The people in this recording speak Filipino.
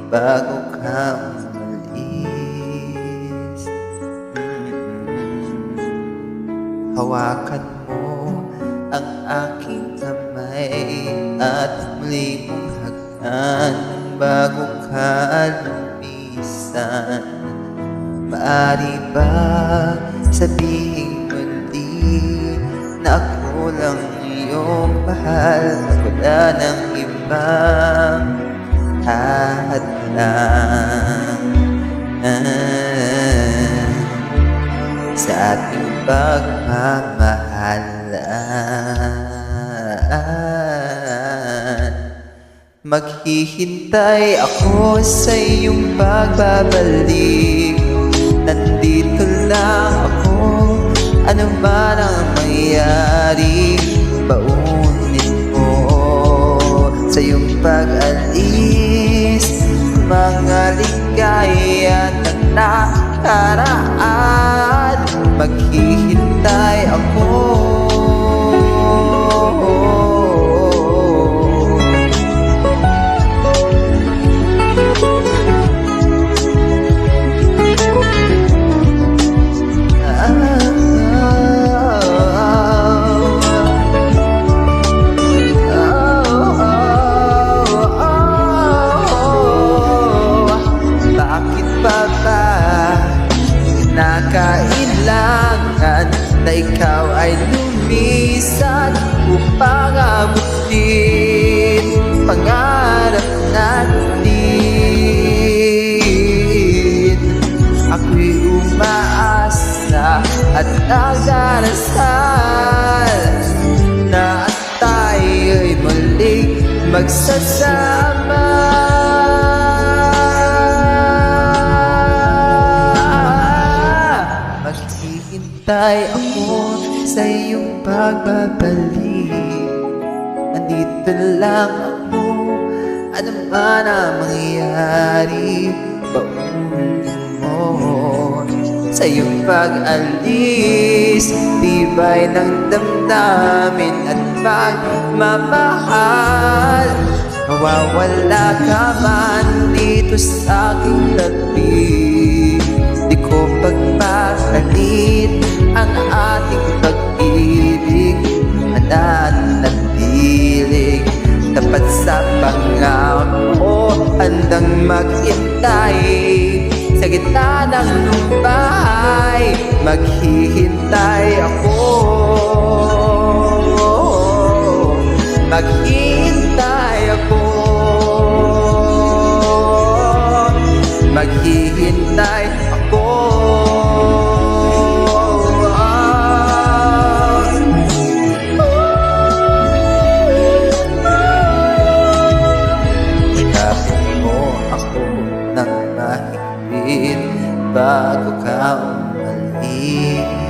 bago ka umalis. Hawakan mo ang aking kamay at muli mong hagdan bago ka lumisan. Maaari ba sabihin muli na ako lang iyong mahal at wala ng ibang hadlang sa ating pagmamahalan? Maghihintay ako sa iyong pagbabalik. Nandito lang ako, ano man ang mangyari. Baunin mo sa iyong pag-alis mga ligaya na nakaraan. Maghihintay ako. Kailangan na ikaw ay lumisan upang abutin pangarap natin. Ako'y umaasa at nagdarasal na tayo'y muling magsasama. Maghihintay ako sa iyong pagbabalik. Nandito lang ako, ano man ang mangyari. Baunin mo sa iyong pag-alis tibay ng damdamin at pagmamahal. Nawawala ka man dito sa aking tabi, di ko pagpapalit ang ating pag-ibig. Mananatiling tapat sa pangako, handang maghintay sa gitna ng lumbay. Maghihintay ako. Maghihintay ako. Maghihintay ako. Yakapin mo ako ng mahigpit bago ka umalis.